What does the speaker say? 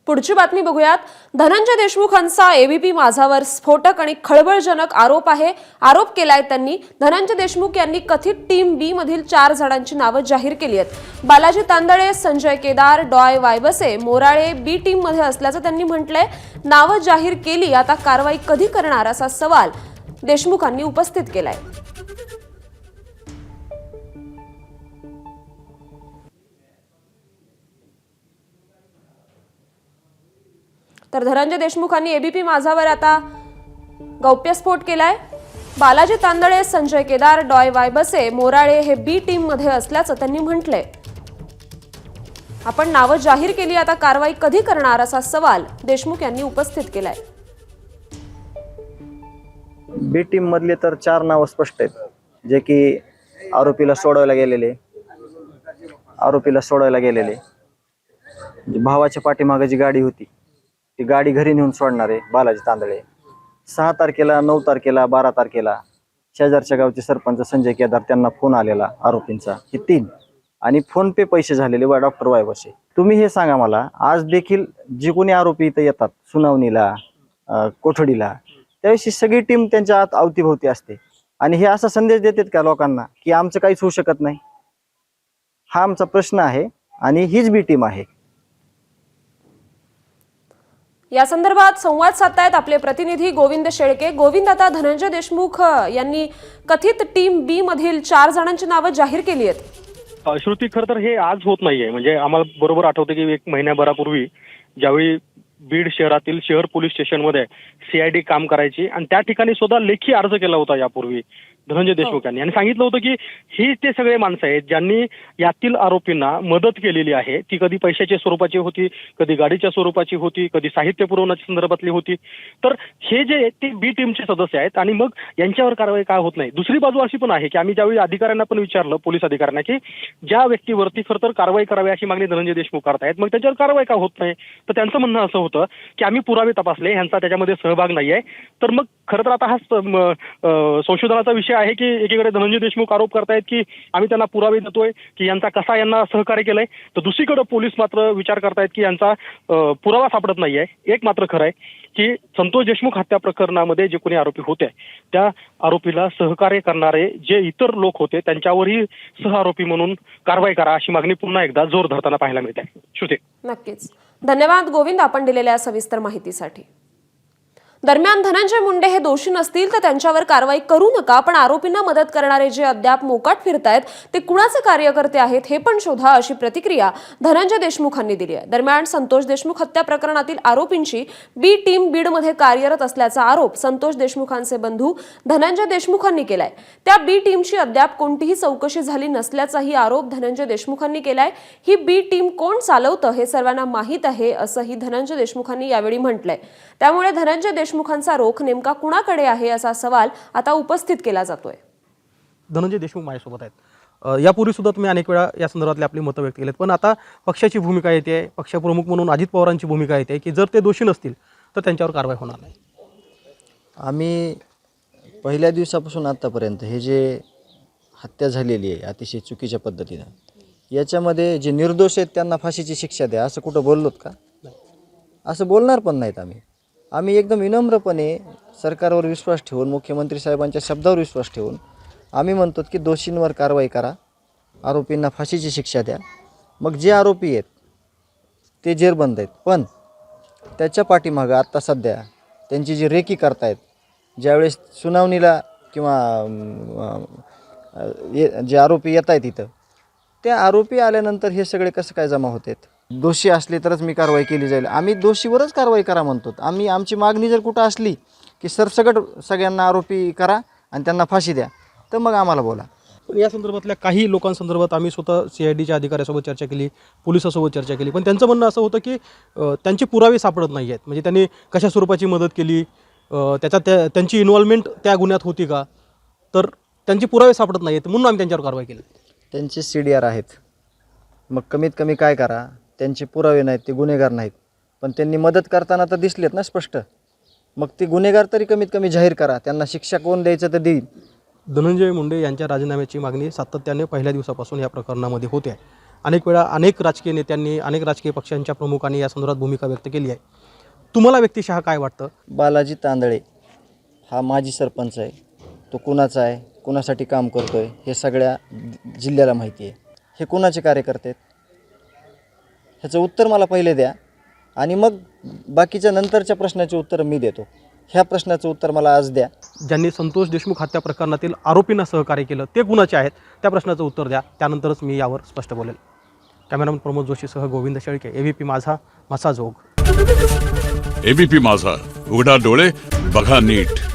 पुढची बातमी बघूयात। धनंजय देशमुखांचा एबीपी माझावर स्फोटक आणि खळबळजनक आरोप आहे। आरोप केलाय त्यांनी। धनंजय देशमुख यांनी कथित टीम बी मधील 4 जणांची नावे जाहीर केली आहेत। बालाजी तांदळे, संजय केदार, डॉय वायबसे, मोराळे बी टीम मध्ये असल्याचं त्यांनी म्हटलंय। नावे जाहीर केली, आता कारवाई कधी करणार असा सवाल देशमुखांनी उपस्थित केलाय। तर धनंजय देशमुखांनी एबीपी माझावर आता गौप्यस्फोट केलाय। बालाजी तांदळे, संजय केदार, डॉय वायबसे, मोराळे हे बी टीम मध्ये असल्याचं त्यांनी म्हटलंय। आपण नावं जाहीर केली, आता कारवाई कधी करणार असा सवाल देशमुख यांनी उपस्थित केलाय। बी टीम मधले तर 4 नाव स्पष्ट आहेत, जे की आरोपीला सोडवायला गेलेले भावाच्या पाठीमागे जी गाडी होती ती गाडी घरी नेऊन सोडणारे बालाजी तांदळे। 6 तारखेला, 9 तारखेला, 12 तारखेला शेजारच्या गावचे सरपंच संजय केदार, त्यांना फोन आलेला आरोपींचा, हे 3 आणि फोन पे पैसे झालेले डॉक्टर वायबसे। तुम्ही हे सांगा मला, आज देखील जे कोणी आरोपी इथं येतात सुनावणीला, कोठडीला, त्यावेळी सगळी टीम त्यांच्या आत अवतीभोवती असते आणि हे असा संदेश देतात का लोकांना की आमचं काहीच होऊ शकत नाही? हा आमचा प्रश्न आहे आणि हीच बी टीम आहे। या संदर्भात संवाद साधतायत आपले प्रतिनिधी गोविंद शेळके। गोविंद, आता धनंजय देशमुख यांनी कथित टीम बी मधील 4 जणांची नावे जाहीर केली आहेत। श्रुती, खरं तर हे आज होत नाहीये। म्हणजे आम्हाला बरोबर आठवतं की 1 महिन्याभरापूर्वी ज्यावेळी बीड शहरातील शहर पोलीस स्टेशनमध्ये सीआयडी काम करायची आणि त्या ठिकाणी सुद्धा लेखी अर्ज केला होता यापूर्वी धनंजय देशमुख यांनी, आणि सांगितलं होतं की ही ते सगळे माणसं आहेत ज्यांनी यातील आरोपींना मदत केलेली आहे। ती कधी पैशाच्या स्वरूपाची होती, कधी गाडीच्या स्वरूपाची होती, कधी साहित्य पुरवण्याच्या संदर्भातली होती। तर हे जे ते बी टीमचे सदस्य आहेत आणि मग यांच्यावर कारवाई काय होत नाही। दुसरी बाजू अशी पण आहे की आम्ही ज्यावेळी अधिकाऱ्यांना पण विचारलं, पोलीस अधिकाऱ्यांना, की ज्या व्यक्तीवरती खरं तर कारवाई करावी अशी मागणी धनंजय देशमुख करतायत, मग त्याच्यावर कारवाई का होत नाही? तर त्यांचं म्हणणं असं होतं की आम्ही पुरावे तपासले, ह्यांचा त्याच्यामध्ये सहभाग नाहीये। तर मग खरं तर आता हा संशोधनाचा विषय आहे की एकीकडे धनंजय देशमुख आरोप करतायत की आम्ही त्यांना पुरावे देतोय की यांचा कसा यांना सहकार्य केलंय, तर दुसरीकडे पोलीस मात्र विचार करतायत की यांचा पुरावा सापडत नाहीये। एक मात्र खरं आहे की संतोष देशमुख हत्या प्रकरणामध्ये जे कोणी आरोपी होते त्या आरोपीला सहकार्य करणारे जे इतर लोक होते त्यांच्यावरही सहआरोपी म्हणून कारवाई करा अशी मागणी पुन्हा एकदा जोर धरताना पाहायला मिळते। श्रुती, नक्कीच धन्यवाद गोविंद आपण दिलेल्या सविस्तर माहितीसाठी। दरम्यान धनंजय मुंडे हे दोषी नसतील तर त्यांच्यावर कारवाई करू नका, पण आरोपींना मदत करणारे जे अद्याप मोकाट फिरतायत ते कुणाचे कार्यकर्ते आहेत हे पण शोधा, अशी प्रतिक्रिया धनंजय देशमुखांनी दिली आहे। दरम्यान संतोष देशमुख हत्या प्रकरणातील आरोपींची बी टीम बीडमध्ये कार्यरत असल्याचा आरोप संतोष देशमुखांचे बंधू धनंजय देशमुखांनी केलाय। त्या बी टीमची अद्याप कोणतीही चौकशी झाली नसल्याचाही आरोप धनंजय देशमुखांनी केलाय। ही बी टीम कोण चालवतं हे सर्वांना माहीत आहे, असंही धनंजय देशमुखांनी यावेळी म्हटलंय। त्यामुळे धनंजय देशमुखांचा रोख नेमका कुणाकडे आहे असा सवाल आता उपस्थित केला जातोय। धनंजय देशमुख माझ्यासोबत आहेत। यापूर्वी सुद्धा तुम्ही अनेक वेळा या संदर्भातले आपली मतं व्यक्त केलीत, पण आता पक्षाची भूमिका येते, पक्षप्रमुख म्हणून अजित पवारांची भूमिका येते की जर ते दोषी नसतील तर त्यांच्यावर कारवाई होणार नाही। आम्ही पहिल्या दिवसापासून आतापर्यंत हे जे हत्या झालेली आहे अतिशय चुकीच्या पद्धतीनं, याच्यामध्ये जे निर्दोष आहेत त्यांना फाशीची शिक्षा द्या असं कुठं बोललोत का? असं बोलणार पण नाहीत। आम्ही एकदम विनम्रपणे सरकारवर विश्वास ठेवून, मुख्यमंत्री साहेबांच्या शब्दावर विश्वास ठेवून आम्ही म्हणतो की दोषींवर कारवाई करा, आरोपींना फाशीची शिक्षा द्या। मग जे आरोपी आहेत ते जेरबंद आहेत, पण त्याच्या पाठीमागं आत्ता सध्या त्यांची जी रेकी करतायत, ज्यावेळेस सुनावणीला किंवा जे आरोपी येत आहेत इथं, त्या आरोपी आल्यानंतर हे सगळे कसं काय जमा होतात? दोषी असले तरच मी कारवाई केली जाईल। आम्ही दोषीवरच कारवाई करा म्हणतो। आमची मागणी जर कुठं असली की सरसकट सगळ्यांना आरोपी करा आणि त्यांना फाशी द्या, तर मग आम्हाला बोला। पण या संदर्भातल्या काही लोकांसंदर्भात आम्ही स्वतः सीआयडीच्या अधिकाऱ्यासोबत चर्चा केली, पोलिसांसोबत चर्चा केली, पण त्यांचं म्हणणं असं होतं की त्यांचे पुरावे सापडत नाही आहेत। म्हणजे त्यांनी कशा स्वरूपाची मदत केली, त्यांची इन्व्हॉल्वमेंट त्या गुन्ह्यात होती का, तर त्यांचे पुरावे सापडत नाही आहेत, म्हणून आम्ही त्यांच्यावर कारवाई केली। त्यांचे CDR आहेत, मग कमीत कमी काय करा, त्यांचे पुरावे नाहीत, ते गुन्हेगार नाहीत, पण त्यांनी मदत करताना तर दिसलेत ना स्पष्ट, मग ते गुन्हेगार तरी कमीत कमी जाहीर करा, त्यांना शिक्षा कोण द्यायचं तर देईल। धनंजय मुंडे यांच्या राजीनाम्याची मागणी सातत्याने पहिल्या दिवसापासून या प्रकरणामध्ये होते आहे। अनेक वेळा अनेक राजकीय नेत्यांनी, अनेक राजकीय पक्षांच्या प्रमुखांनी या संदर्भात भूमिका व्यक्त केली आहे. तुम्हाला व्यक्तिशः काय वाटतं? बालाजी तांदळे हा माजी सरपंच आहे. तो कुणाचा आहे, कुणासाठी काम करतो आहे, हे सगळ्या जिल्ह्याला माहिती आहे. हे कुणाचे कार्यकर्ते आहेत ह्याचं उत्तर मला पहिले द्या आणि मग बाकीच्या नंतरच्या प्रश्नाचे उत्तर मी देतो. ह्या प्रश्नाचं उत्तर मला आज द्या. ज्यांनी संतोष देशमुख हत्या प्रकरणातील आरोपींना सहकार्य केलं ते कुणाचे आहेत, त्या प्रश्नाचं उत्तर द्या. त्यानंतरच मी यावर स्पष्ट बोलेल. कॅमेरामन प्रमोद जोशीसह गोविंद शेळके, ABP माझा, मसाजोग. ABP माझा, उघडा डोळे बघा नीट.